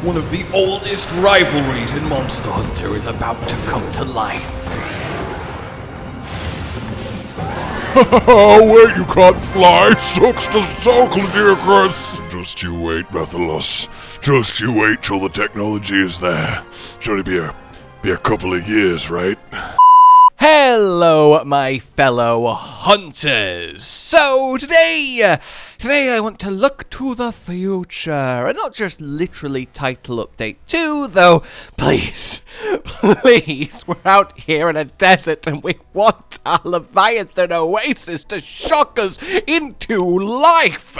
One of the oldest rivalries in Monster Hunter is about to come to life. Oh, wait, you can't fly! Sucks to soak, ludicrous! Just you wait, Methalos. Just you wait till the technology is there. Should only be a couple of years, right? Hello, my fellow hunters! So, today I want to look to the future, and not just literally title update 2, though, please, we're out here in a desert and we want our Leviathan Oasis to shock us into life!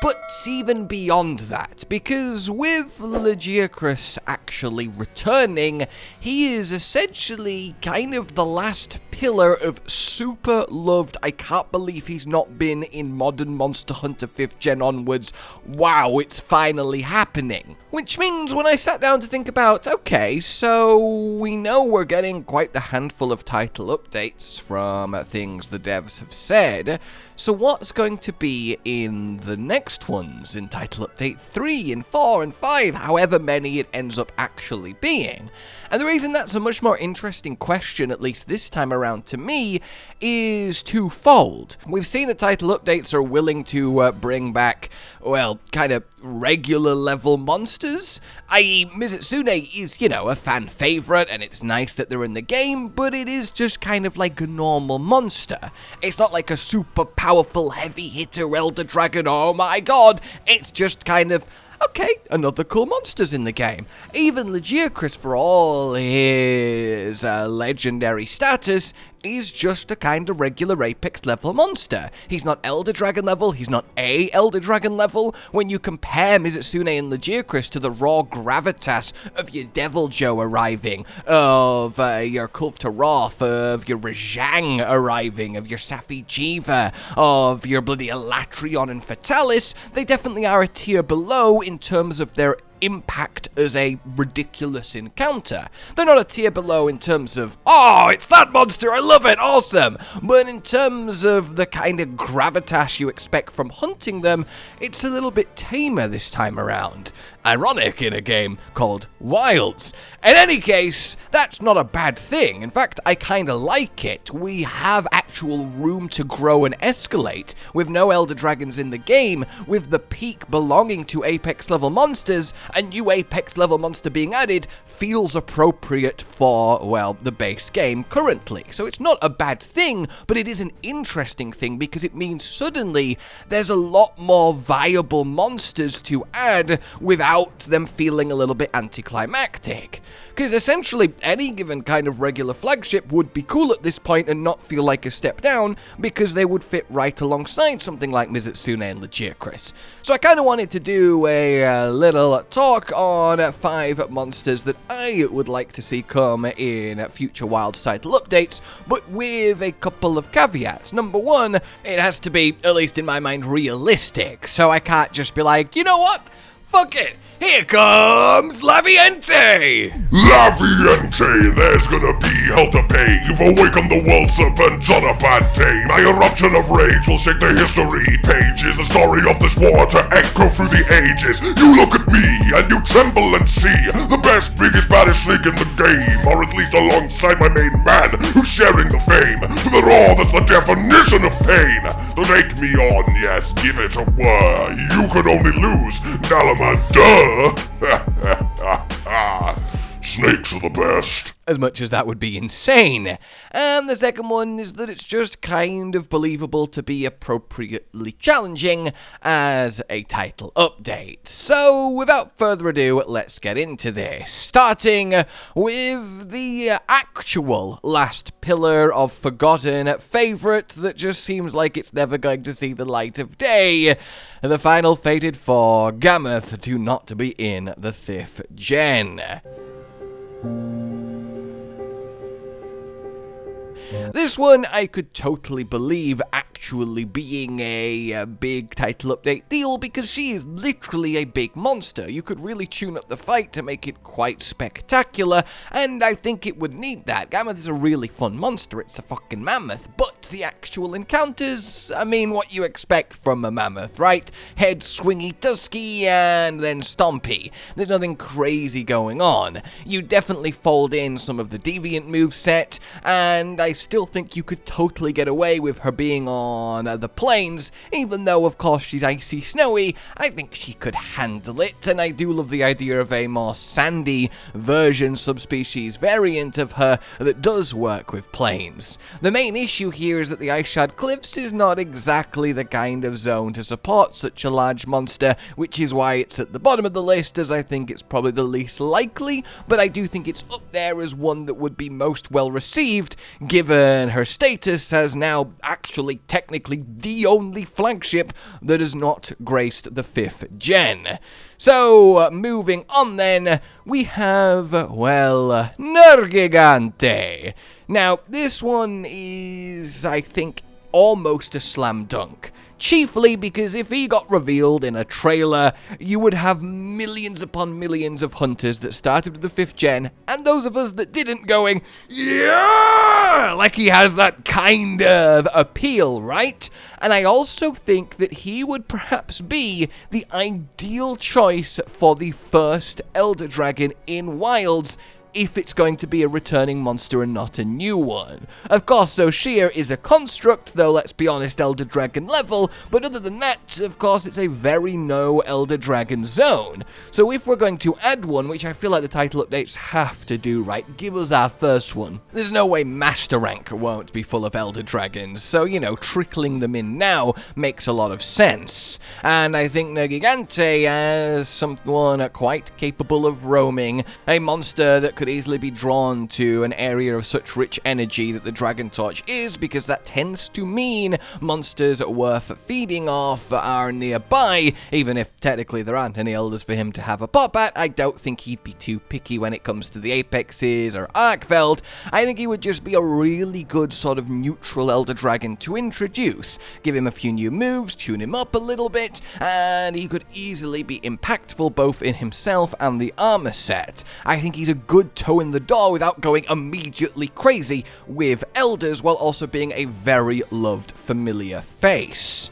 But even beyond that, because with Legiacrus actually returning, he is essentially kind of the last pillar of super loved, I can't believe he's not been in modern Monster Hunter 5th gen onwards, wow, it's finally happening. Which means when I sat down to think about, okay, so we know we're getting quite the handful of title updates from things the devs have said, so what's going to be in the next ones, in title update 3 and 4 and 5, however many it ends up actually being? And the reason that's a much more interesting question, at least this time around to me, is twofold. We've seen the title updates are willing to bring back, well, kind of regular level monsters, i.e. Mizutsune is, you know, a fan favorite and it's nice that they're in the game, but it is just kind of like a normal monster. It's not like a super powerful heavy hitter Elder Dragon, oh my god, it's just kind of, okay, another cool monster's in the game. Even Legiacrus, for all his legendary status, is just a kind of regular Apex level monster. He's not Elder Dragon level, he's not a Elder Dragon level. When you compare Mizutsune and Legiacrus to the raw gravitas of your Devil Joe arriving, of your Kulfta Roth, of your Rajang arriving, of your safi'jiiva, of your bloody Elatrion and Fatalis, they definitely are a tier below in terms of their impact as a ridiculous encounter. They're not a tier below in terms of, oh, it's that monster, I love it, awesome! But in terms of the kind of gravitas you expect from hunting them, it's a little bit tamer this time around. Ironic in a game called Wilds. In any case, that's not a bad thing. In fact, I kinda like it. We have actual room to grow and escalate, with no Elder Dragons in the game, with the peak belonging to Apex level monsters. A new Apex level monster being added feels appropriate for, well, the base game currently. So it's not a bad thing, but it is an interesting thing because it means suddenly there's a lot more viable monsters to add without them feeling a little bit anticlimactic. Because essentially any given kind of regular flagship would be cool at this point and not feel like a step down because they would fit right alongside something like Mizutsune and Legiacrus. So I kind of wanted to do a little talk on 5 monsters that I would like to see come in future Wilds title updates, but with a couple of caveats. Number one, it has to be, at least in my mind, realistic, so I can't just be like, you know what? Fuck it! Here comes Laviente! Laviente, there's gonna be hell to pay. You've awakened the world serpents on a bad day. My eruption of rage will shake the history pages. The story of this war to echo through the ages. You look at me and you tremble and see the best, biggest, baddest league in the game. Or at least alongside my main man, who's sharing the fame. For the raw, that's the definition of pain. So take me on, yes, give it a whirl. You could only lose, Nalama, Snakes are the best. As much as that would be insane. And the second one is that it's just kind of believable to be appropriately challenging as a title update. So without further ado, let's get into this. Starting with the actual last pillar of forgotten favourite that just seems like it's never going to see the light of day. The final fated four, Gammoth, to not be in the 5th gen. This one I could totally believe actually actually being a big title update deal, because she is literally a big monster. You could really tune up the fight to make it quite spectacular, and I think it would need that. Mammoth is a really fun monster, it's a fucking mammoth, but the actual encounters, I mean, what you expect from a mammoth, right? Head swingy, tusky, and then stompy. There's nothing crazy going on. You definitely fold in some of the deviant moveset, and I still think you could totally get away with her being on the plains, even though of course she's icy snowy. I think she could handle it, and I do love the idea of a more sandy version subspecies variant of her that does work with plains. The main issue here is that the iceshard cliffs is not exactly the kind of zone to support such a large monster, which is why it's at the bottom of the list, as I think it's probably the least likely, but I do think it's up there as one that would be most well received, given her status as now actually technically the only flagship that has not graced the 5th gen. So, moving on then, we have, well, Nergigante. Now, this one is, I think, almost a slam dunk. Chiefly because if he got revealed in a trailer, you would have millions upon millions of hunters that started with the 5th gen, and those of us that didn't going, yeah! Like he has that kind of appeal, right? And I also think that he would perhaps be the ideal choice for the first Elder Dragon in Wilds, if it's going to be a returning monster and not a new one. Of course, so Shia is a construct, though let's be honest, Elder Dragon level, but other than that, of course, it's a very no Elder Dragon zone. So if we're going to add one, which I feel like the title updates have to do, right, give us our first one. There's no way Master Rank won't be full of Elder Dragons, so, you know, trickling them in now makes a lot of sense. And I think Nergigante as someone quite capable of roaming, a monster that could easily be drawn to an area of such rich energy that the Dragon Torch is, because that tends to mean monsters worth feeding off are nearby. Even if technically there aren't any elders for him to have a pop at, I don't think he'd be too picky when it comes to the Apexes or Arkveld. I think he would just be a really good sort of neutral Elder Dragon to introduce. Give him a few new moves, tune him up a little bit, and he could easily be impactful both in himself and the armor set. I think he's a good toe in the door without going immediately crazy with elders, while also being a very loved familiar face.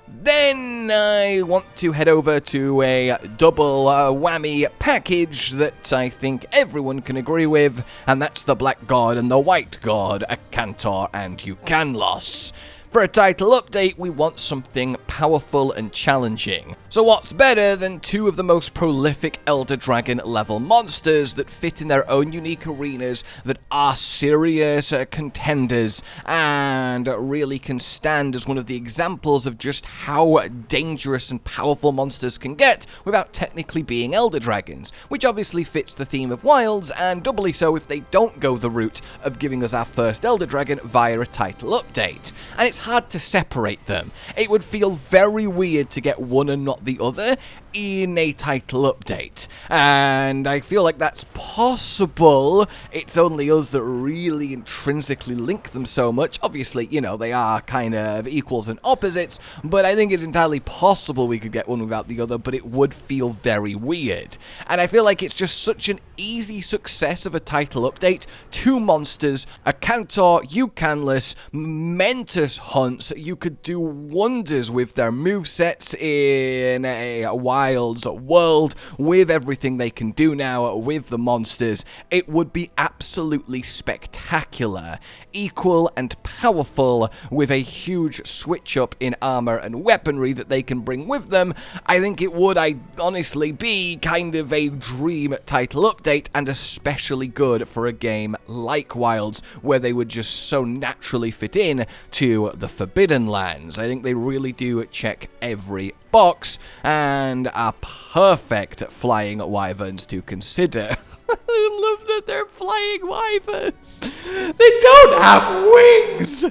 Then I want to head over to a double whammy package that I think everyone can agree with, and that's the Black God and the White God, a Cantor and Eucanlos. For a title update, we want something powerful and challenging. So what's better than two of the most prolific Elder Dragon level monsters that fit in their own unique arenas, that are serious contenders, and really can stand as one of the examples of just how dangerous and powerful monsters can get without technically being Elder Dragons, which obviously fits the theme of Wilds, and doubly so if they don't go the route of giving us our first Elder Dragon via a title update. And it's hard to separate them. It would feel very weird to get one and not the other in a title update, and I feel like that's possible. It's only us that really intrinsically link them so much. Obviously, you know, they are kind of equals and opposites, but I think it's entirely possible we could get one without the other, but it would feel very weird. And I feel like it's just such an easy success of a title update. Two monsters, a Cantor, Eucanlos, Mentus hunts. You could do wonders with their movesets in a Wilds world, with everything they can do now with the monsters. It would be absolutely spectacular, equal and powerful, with a huge switch up in armor and weaponry that they can bring with them. I think it would, honestly be kind of a dream title update, and especially good for a game like Wilds, where they would just so naturally fit in to the Forbidden Lands. I think they really do check every box, and are perfect flying wyverns to consider. I love that they're flying wyverns. They don't have wings.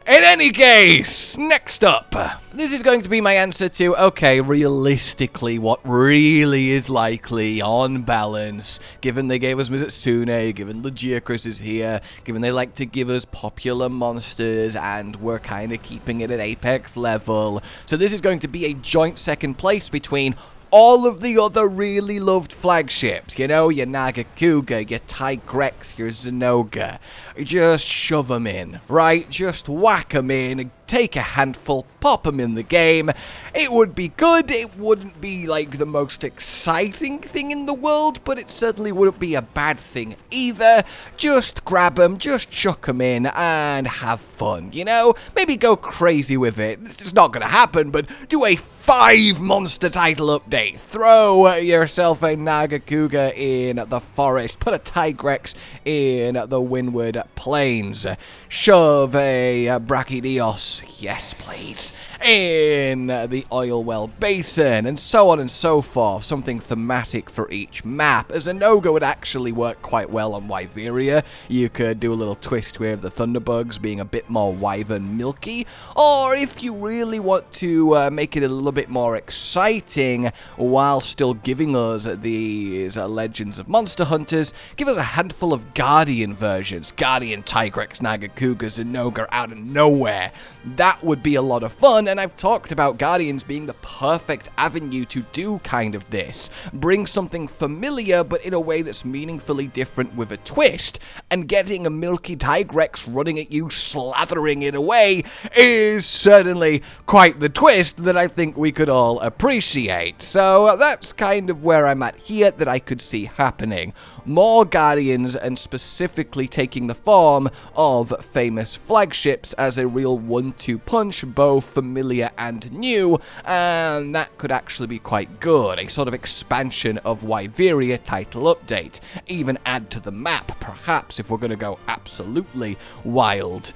In any case, next up, this is going to be my answer to, okay, realistically, what really is likely on balance, given they gave us Mizutsune, given Legicrus is here, given they like to give us popular monsters, and we're kind of keeping it at apex level. So this is going to be a joint second place between all of the other really loved flagships, you know, your Nagakuga, your Tigrex, your Zenoga. Just shove them in, right? Just whack them in, take a handful, pop them in the game. It would be good. It wouldn't be like the most exciting thing in the world, but it certainly wouldn't be a bad thing either. Just grab them, just chuck them in, and have fun, you know? Maybe go crazy with it. It's not going to happen, but do a 5 monster title update. Throw yourself a Nagakuga in the forest. Put a Tigrex in the windward plains. Shove a Brachydios, yes please, in the oilwell basin, and so on and so forth. Something thematic for each map. As a Noga would actually work quite well on Wyvria. You could do a little twist with the Thunderbugs being a bit more wyvern milky, or if you really want to make it a little bit more exciting while still giving us these legends of monster hunters, give us a handful of Guardian versions. Guardian, Tigrex, Nagakugas, and Noga out of nowhere. That would be a lot of fun, and I've talked about Guardians being the perfect avenue to do kind of this. Bring something familiar, but in a way that's meaningfully different with a twist, and getting a milky Tigrex running at you, slathering it away, is certainly quite the twist that I think we could all appreciate. So that's kind of where I'm at here, that I could see happening. More Guardians, and specifically taking the form of famous flagships as a real 1-2 punch, both familiar and new, and that could actually be quite good. A sort of expansion of Wyvria title update. Even add to the map, perhaps, if we're going to go absolutely wild.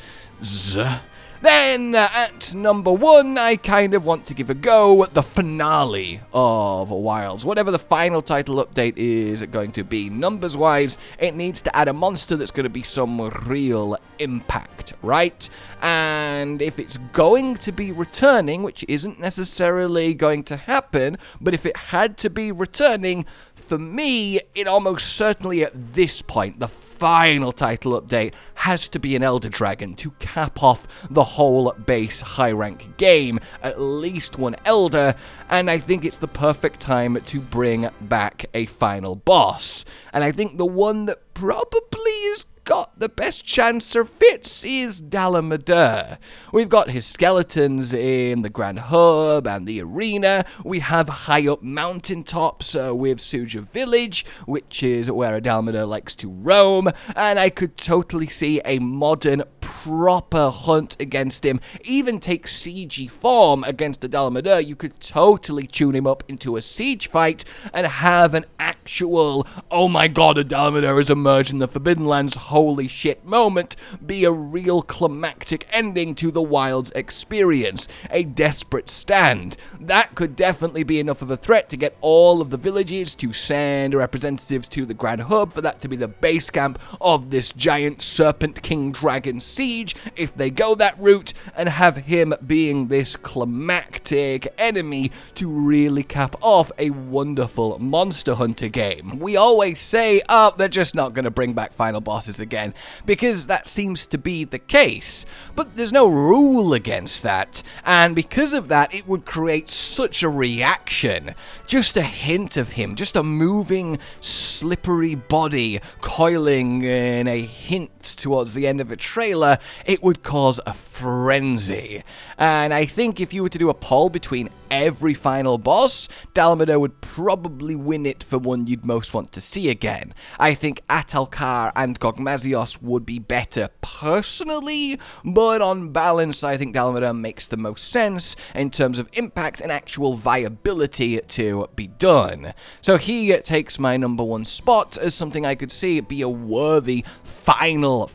Then, at number 1, I kind of want to give a go at the finale of Wilds. Whatever the final title update is going to be, numbers-wise, it needs to add a monster that's going to be some real impact, right? And if it's going to be returning, which isn't necessarily going to happen, but if it had to be returning, for me, it almost certainly at this point, the final title update has to be an Elder Dragon to cap off the whole base high rank game, at least one Elder, and I think it's the perfect time to bring back a final boss. And I think the one that probably is got the best chance or fits is Dalamudr. We've got his skeletons in the Grand Hub and the arena. We have high up mountaintops with Suja Village, which is where Dalamudr likes to roam, and I could totally see a modern proper hunt against him, even take siegey form against the Dalamudr. You could totally tune him up into a siege fight and have an actual, oh my god, a Dalamudr has emerged in the Forbidden Lands, holy shit moment, be a real climactic ending to the Wilds experience. A desperate stand. That could definitely be enough of a threat to get all of the villages to send representatives to the Grand Hub for that to be the base camp of this giant Serpent King Dragon siege, if they go that route, and have him being this climactic enemy to really cap off a wonderful Monster Hunter game. We always say, oh, they're just not going to bring back final bosses again, because that seems to be the case, but there's no rule against that, and because of that, it would create such a reaction. Just a hint of him, just a moving, slippery body coiling in a hint towards the end of a trailer, it would cause a frenzy. And I think if you were to do a poll between every final boss, Dalamudr would probably win it for one you'd most want to see again. I think Atalkar and Gogmazios would be better personally, but on balance I think Dalamudr makes the most sense in terms of impact and actual viability to be done. So he takes my number 1 spot as something I could see be a worthy final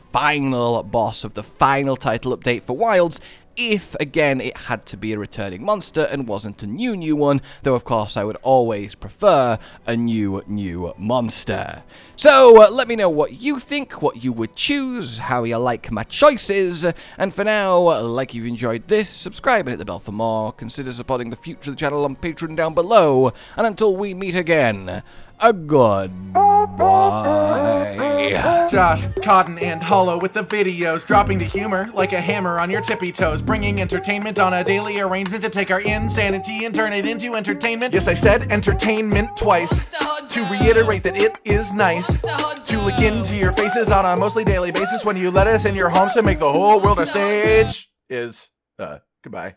boss of the final title update for Wilds, if, again, it had to be a returning monster and wasn't a new one, though of course I would always prefer a new monster. So let me know what you think, what you would choose, how you like my choices, and for now, like you've enjoyed this, subscribe and hit the bell for more, consider supporting the future of the channel on Patreon down below, and until we meet again, a goodbye. Josh, Cotton, and Hollow with the videos, dropping the humor like a hammer on your tippy toes, bringing entertainment on a daily arrangement to take our insanity and turn it into entertainment. Yes, I said entertainment twice, to reiterate that it is nice to look into your faces on a mostly daily basis when you let us in your homes to make the whole world a stage. Goodbye.